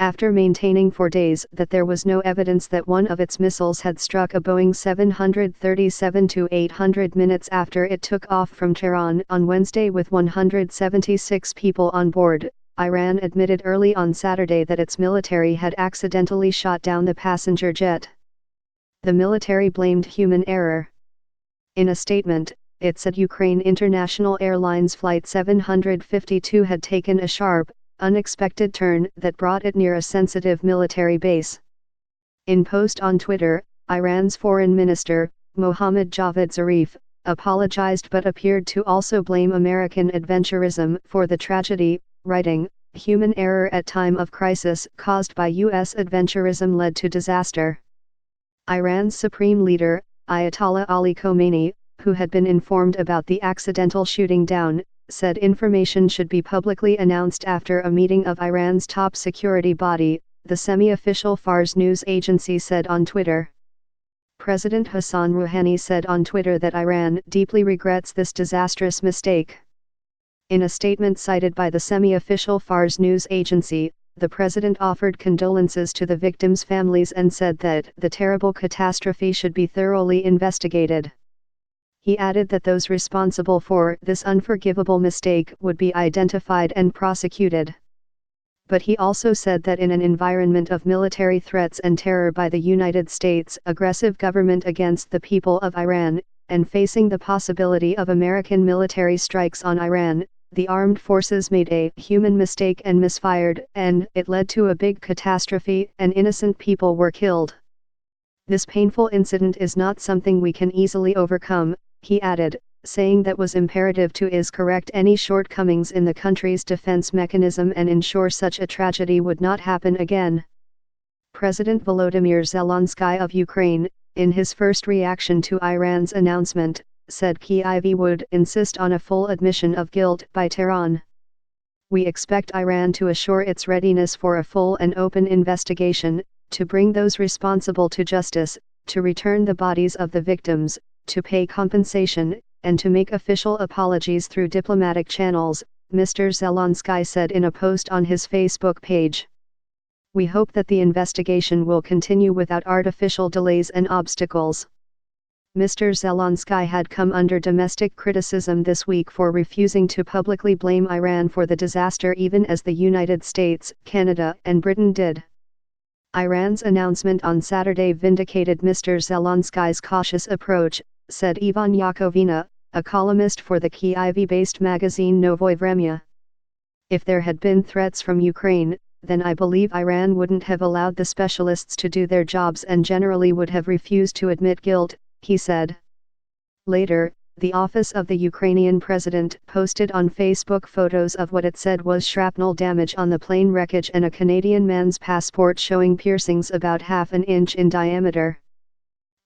After maintaining for days that there was no evidence that one of its missiles had struck a Boeing 737-800 minutes after it took off from Tehran on Wednesday with 176 people on board, Iran admitted early on Saturday that its military had accidentally shot down the passenger jet. The military blamed human error. In a statement, it said Ukraine International Airlines Flight 752 had taken a sharp, unexpected turn that brought it near a sensitive military base. In post on Twitter, Iran's foreign minister, Mohammad Javad Zarif, apologized but appeared to also blame American adventurism for the tragedy, writing, "Human error at time of crisis caused by U.S. adventurism led to disaster." Iran's supreme leader, Ayatollah Ali Khomeini, who had been informed about the accidental shooting down, said information should be publicly announced after a meeting of Iran's top security body, the semi-official Fars news agency said on Twitter. President Hassan Rouhani said on Twitter that Iran deeply regrets this disastrous mistake. In a statement cited by the semi-official Fars news agency, the president offered condolences to the victims' families and said that the terrible catastrophe should be thoroughly investigated. He added that those responsible for this unforgivable mistake would be identified and prosecuted. But he also said that in an environment of military threats and terror by the United States' aggressive government against the people of Iran, and facing the possibility of American military strikes on Iran, the armed forces made a human mistake and misfired, and it led to a big catastrophe and innocent people were killed. This painful incident is not something we can easily overcome, he added, saying that was imperative to correct any shortcomings in the country's defense mechanism and ensure such a tragedy would not happen again. President Volodymyr Zelensky of Ukraine, in his first reaction to Iran's announcement, said Kyiv would insist on a full admission of guilt by Tehran. "We expect Iran to assure its readiness for a full and open investigation, to bring those responsible to justice, to return the bodies of the victims, to pay compensation, and to make official apologies through diplomatic channels," Mr. Zelensky said in a post on his Facebook page. "We hope that the investigation will continue without artificial delays and obstacles." Mr. Zelensky had come under domestic criticism this week for refusing to publicly blame Iran for the disaster even as the United States, Canada, and Britain did. Iran's announcement on Saturday vindicated Mr. Zelensky's cautious approach, said Ivan Yakovina, a columnist for the Kyiv-based magazine Novoye Vremya. "If there had been threats from Ukraine, then I believe Iran wouldn't have allowed the specialists to do their jobs and generally would have refused to admit guilt," he said. Later, the office of the Ukrainian president posted on Facebook photos of what it said was shrapnel damage on the plane wreckage and a Canadian man's passport showing piercings about half an inch in diameter.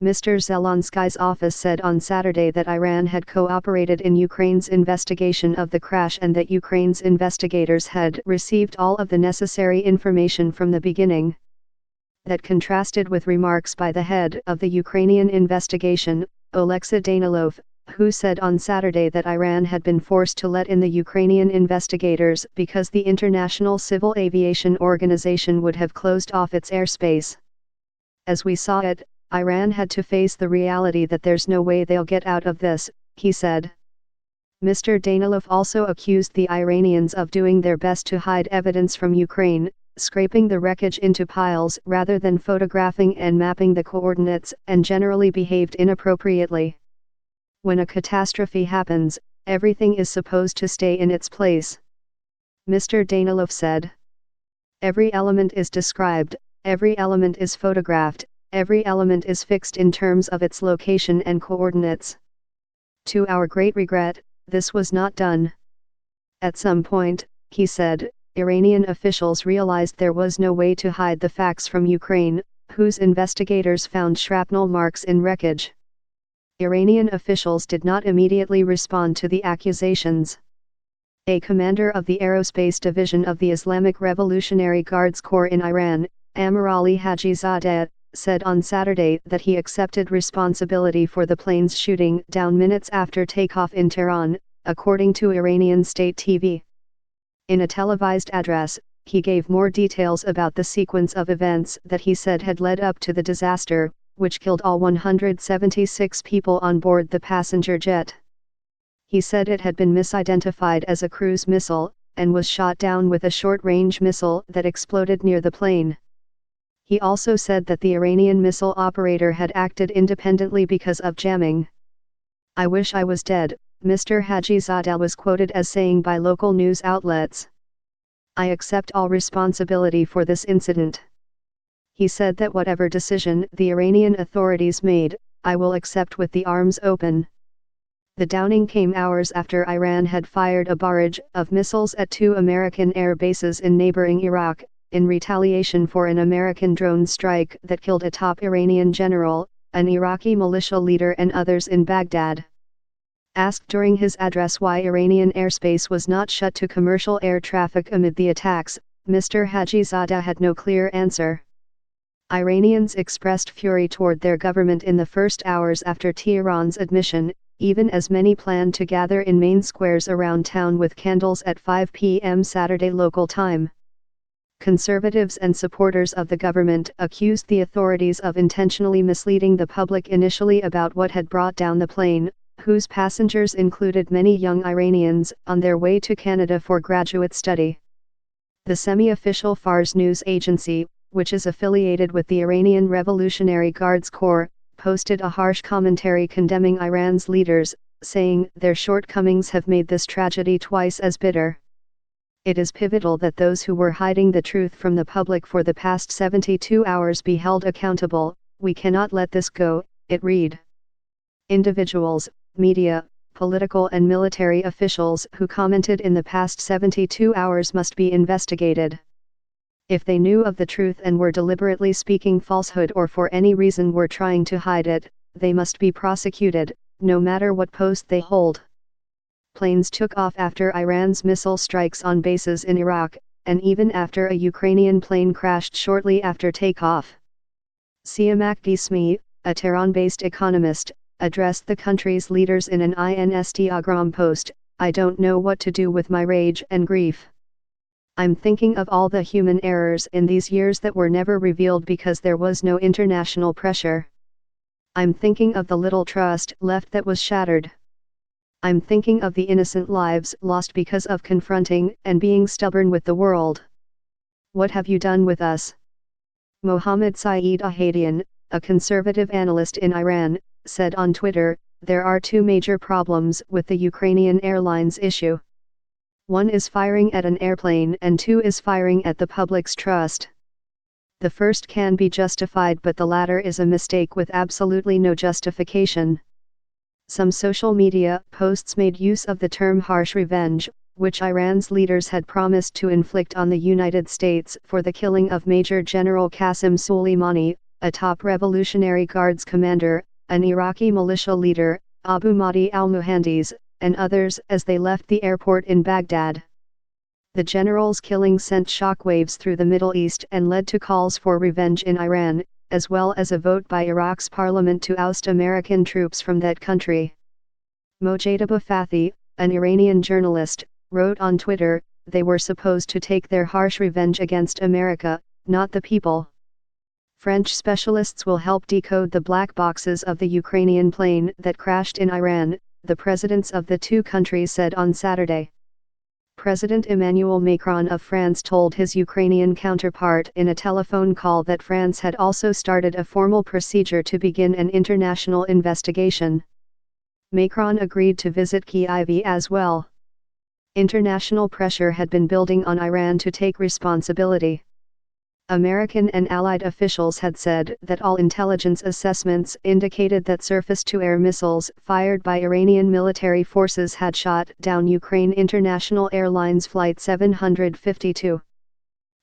Mr. Zelensky's office said on Saturday that Iran had cooperated in Ukraine's investigation of the crash and that Ukraine's investigators had received all of the necessary information from the beginning. That contrasted with remarks by the head of the Ukrainian investigation, Oleksiy Danilov, who said on Saturday that Iran had been forced to let in the Ukrainian investigators because the International Civil Aviation Organization would have closed off its airspace. "As we saw it, Iran had to face the reality that there's no way they'll get out of this," he said. Mr. Danilov also accused the Iranians of doing their best to hide evidence from Ukraine, scraping the wreckage into piles rather than photographing and mapping the coordinates, and generally behaved inappropriately. "When a catastrophe happens, everything is supposed to stay in its place," Mr. Danilov said. "Every element is described, every element is photographed, every element is fixed in terms of its location and coordinates. To our great regret, this was not done. At some point," he said, "Iranian officials realized there was no way to hide the facts from Ukraine, whose investigators found shrapnel marks in wreckage. Iranian officials did not immediately respond to the accusations." A commander of the Aerospace Division of the Islamic Revolutionary Guards Corps in Iran, Amirali Hajizadeh, said on Saturday that he accepted responsibility for the plane's shooting down minutes after takeoff in Tehran, according to Iranian state TV. In a televised address, he gave more details about the sequence of events that he said had led up to the disaster, which killed all 176 people on board the passenger jet. He said it had been misidentified as a cruise missile, and was shot down with a short-range missile that exploded near the plane. He also said that the Iranian missile operator had acted independently because of jamming. "I wish I was dead," Mr. Hajizadeh was quoted as saying by local news outlets. "I accept all responsibility for this incident." He said that whatever decision the Iranian authorities made, I will accept with the arms open. The downing came hours after Iran had fired a barrage of missiles at 2 American air bases in neighboring Iraq, in retaliation for an American drone strike that killed a top Iranian general, an Iraqi militia leader and others in Baghdad. Asked during his address why Iranian airspace was not shut to commercial air traffic amid the attacks, Mr. Hajizadeh had no clear answer. Iranians expressed fury toward their government in the first hours after Tehran's admission, even as many planned to gather in main squares around town with candles at 5 p.m. Saturday local time. Conservatives and supporters of the government accused the authorities of intentionally misleading the public initially about what had brought down the plane, whose passengers included many young Iranians on their way to Canada for graduate study. The semi-official Fars news agency, which is affiliated with the Iranian Revolutionary Guards Corps, posted a harsh commentary condemning Iran's leaders, saying their shortcomings have made this tragedy twice as bitter. It is pivotal that those who were hiding the truth from the public for the past 72 hours be held accountable. We cannot let this go, it read. Individuals, media, political and military officials who commented in the past 72 hours must be investigated. If they knew of the truth and were deliberately speaking falsehood or for any reason were trying to hide it, they must be prosecuted, no matter what post they hold. Planes took off after Iran's missile strikes on bases in Iraq, and even after a Ukrainian plane crashed shortly after takeoff. Siamak Gismi, a Tehran-based economist, addressed the country's leaders in an Instagram post, "I don't know what to do with my rage and grief. I'm thinking of all the human errors in these years that were never revealed because there was no international pressure. I'm thinking of the little trust left that was shattered. I'm thinking of the innocent lives lost because of confronting and being stubborn with the world. What have you done with us?" Mohammad Saeed Ahadian, a conservative analyst in Iran, said on Twitter, "There are 2 major problems with the Ukrainian Airlines issue. 1 is firing at an airplane and 2 is firing at the public's trust. The first can be justified, but the latter is a mistake with absolutely no justification." Some social media posts made use of the term harsh revenge, which Iran's leaders had promised to inflict on the United States for the killing of Major General Qasem Soleimani, a top Revolutionary Guards commander, an Iraqi militia leader, Abu Mahdi al-Muhandis, and others as they left the airport in Baghdad. The general's killing sent shockwaves through the Middle East and led to calls for revenge in Iran, as well as a vote by Iraq's parliament to oust American troops from that country. Mojtaba Fathi, an Iranian journalist, wrote on Twitter, "They were supposed to take their harsh revenge against America, not the people." French specialists will help decode the black boxes of the Ukrainian plane that crashed in Iran, the presidents of the 2 countries said on Saturday. President Emmanuel Macron of France told his Ukrainian counterpart in a telephone call that France had also started a formal procedure to begin an international investigation. Macron agreed to visit Kyiv as well. International pressure had been building on Iran to take responsibility. American and Allied officials had said that all intelligence assessments indicated that surface-to-air missiles fired by Iranian military forces had shot down Ukraine International Airlines Flight 752.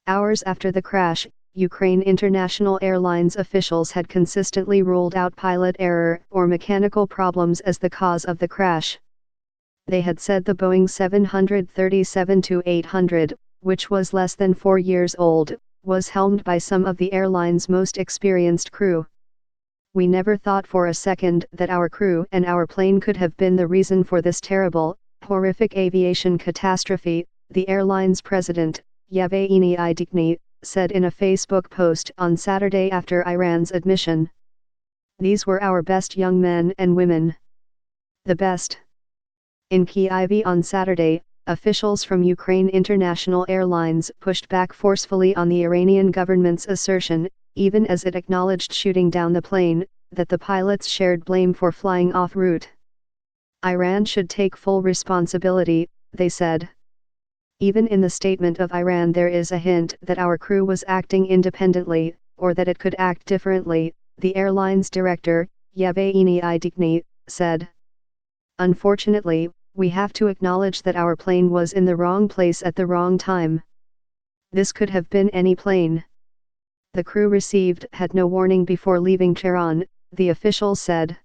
Hours after the crash, Ukraine International Airlines officials had consistently ruled out pilot error or mechanical problems as the cause of the crash. They had said the Boeing 737-800, which was less than 4 years old, was helmed by some of the airline's most experienced crew. "We never thought for a second that our crew and our plane could have been the reason for this terrible, horrific aviation catastrophe," the airline's president, Yevgeny Idikny, said in a Facebook post on Saturday after Iran's admission. "These were our best young men and women. The best." In Kyiv on Saturday, officials from Ukraine International Airlines pushed back forcefully on the Iranian government's assertion, even as it acknowledged shooting down the plane, that the pilots shared blame for flying off route. "Iran should take full responsibility," they said. Even in the statement of Iran there is a hint that our crew was acting independently, or that it could act differently, the airline's director, Yevgeny Idikny, said. "Unfortunately, we have to acknowledge that our plane was in the wrong place at the wrong time. This could have been any plane. The crew had no warning before leaving Tehran," the official said.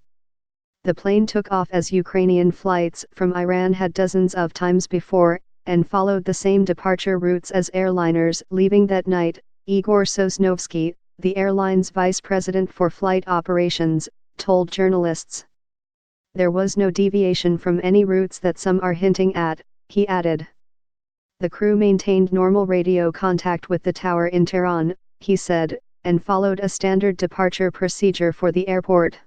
The plane took off as Ukrainian flights from Iran had dozens of times before, and followed the same departure routes as airliners leaving that night, Igor Sosnovsky, the airline's vice president for flight operations, told journalists. "There was no deviation from any routes that some are hinting at," he added. The crew maintained normal radio contact with the tower in Tehran, he said, and followed a standard departure procedure for the airport.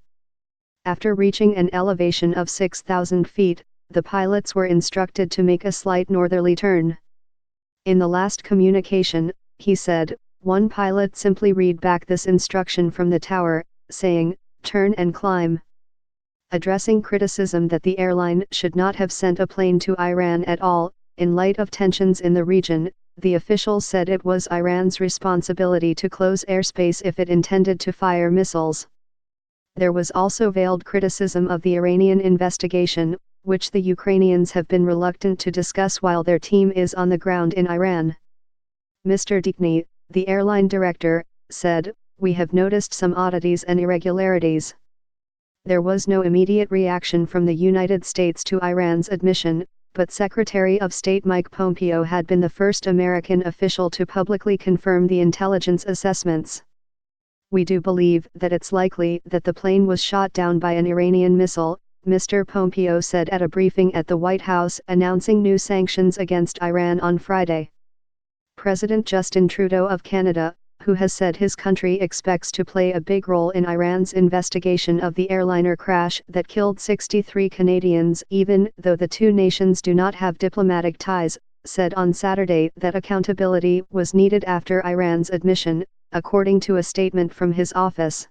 After reaching an elevation of 6,000 feet, the pilots were instructed to make a slight northerly turn. In the last communication, he said, one pilot simply read back this instruction from the tower, saying, "Turn and climb." Addressing criticism that the airline should not have sent a plane to Iran at all, in light of tensions in the region, the official said it was Iran's responsibility to close airspace if it intended to fire missiles. There was also veiled criticism of the Iranian investigation, which the Ukrainians have been reluctant to discuss while their team is on the ground in Iran. Mr. Idikny, the airline director, said, "We have noticed some oddities and irregularities." There was no immediate reaction from the United States to Iran's admission, but Secretary of State Mike Pompeo had been the first American official to publicly confirm the intelligence assessments. "We do believe that it's likely that the plane was shot down by an Iranian missile," Mr. Pompeo said at a briefing at the White House announcing new sanctions against Iran on Friday. President Justin Trudeau of Canada, who has said his country expects to play a big role in Iran's investigation of the airliner crash that killed 63 Canadians even though the two nations do not have diplomatic ties, said on Saturday that accountability was needed after Iran's admission, according to a statement from his office.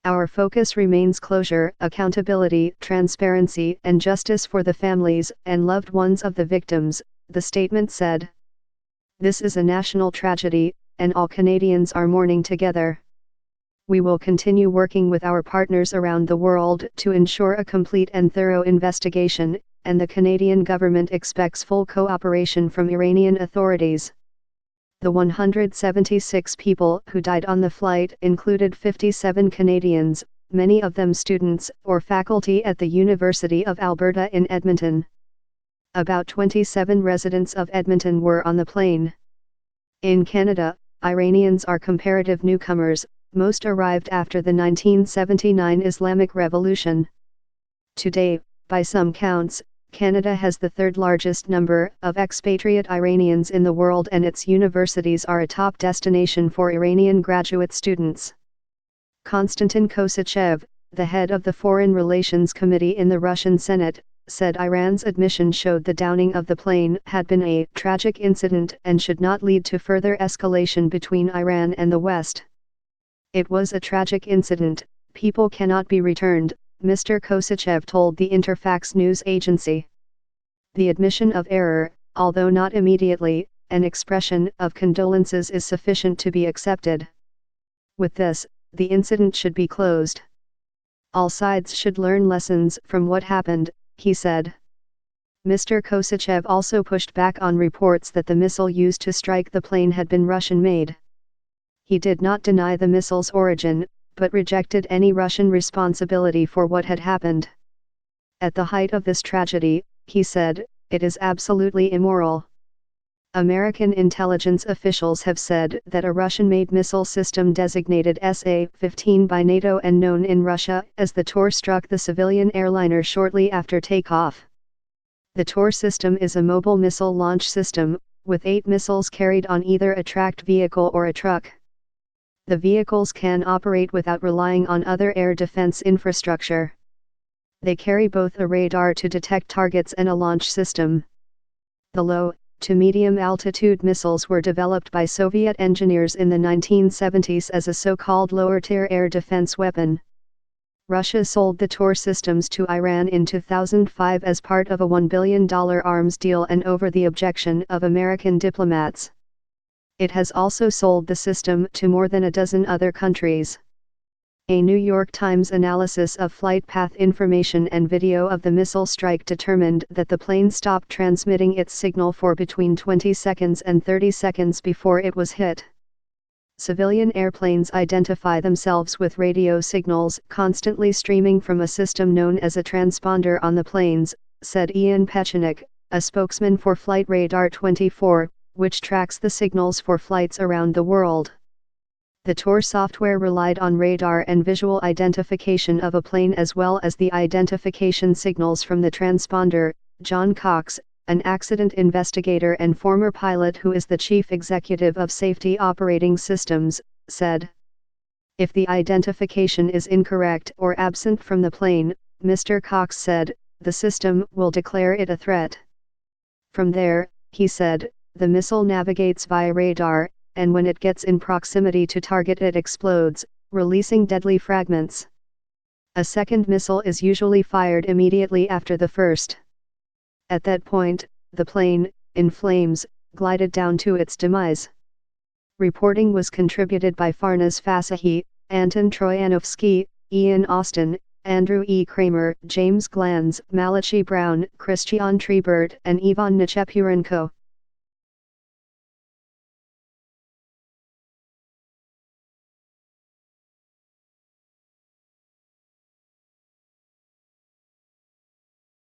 "Our focus remains closure, accountability, transparency and justice for the families and loved ones of the victims," the statement said. "This is a national tragedy, and all Canadians are mourning together. We will continue working with our partners around the world to ensure a complete and thorough investigation, and the Canadian government expects full cooperation from Iranian authorities." The 176 people who died on the flight included 57 Canadians, many of them students or faculty at the University of Alberta in Edmonton. About 27 residents of Edmonton were on the plane. In Canada, Iranians are comparative newcomers, most arrived after the 1979 Islamic Revolution. Today, by some counts, Canada has the third largest number of expatriate Iranians in the world and its universities are a top destination for Iranian graduate students. Konstantin Kosachev, the head of the Foreign Relations Committee in the Russian Senate, said Iran's admission showed the downing of the plane had been a tragic incident and should not lead to further escalation between Iran and the West. "It was a tragic incident, people cannot be returned," Mr. Kosachev told the Interfax news agency. "The admission of error, although not immediately, an expression of condolences is sufficient to be accepted. With this, the incident should be closed. All sides should learn lessons from what happened," he said. Mr. Kosachev also pushed back on reports that the missile used to strike the plane had been Russian-made. He did not deny the missile's origin, but rejected any Russian responsibility for what had happened. "At the height of this tragedy," he said, "it is absolutely immoral." American intelligence officials have said that a Russian-made missile system designated SA-15 by NATO and known in Russia as the Tor struck the civilian airliner shortly after takeoff. The Tor system is a mobile missile launch system, with 8 missiles carried on either a tracked vehicle or a truck. The vehicles can operate without relying on other air defense infrastructure. They carry both a radar to detect targets and a launch system. The low to medium altitude missiles were developed by Soviet engineers in the 1970s as a so-called lower-tier air defense weapon. Russia sold the Tor systems to Iran in 2005 as part of a $1 billion arms deal and over the objection of American diplomats. It has also sold the system to more than a dozen other countries. A New York Times analysis of flight path information and video of the missile strike determined that the plane stopped transmitting its signal for between 20 seconds and 30 seconds before it was hit. Civilian airplanes identify themselves with radio signals constantly streaming from a system known as a transponder on the planes, said Ian Pechenik, a spokesman for Flight Radar 24, which tracks the signals for flights around the world. The Tor software relied on radar and visual identification of a plane as well as the identification signals from the transponder. John Cox, an accident investigator and former pilot who is the chief executive of Safety Operating Systems, said. If the identification is incorrect or absent from the plane, Mr. Cox said, the system will declare it a threat. From there, he said, the missile navigates via radar, and when it gets in proximity to target it explodes, releasing deadly fragments. A second missile is usually fired immediately after the first. At that point, the plane, in flames, glided down to its demise. Reporting was contributed by Farnaz Fasahi, Anton Troyanovsky, Ian Austin, Andrew E. Kramer, James Glanz, Malachi Brown, Christian Trebert and Ivan Nechepurenko.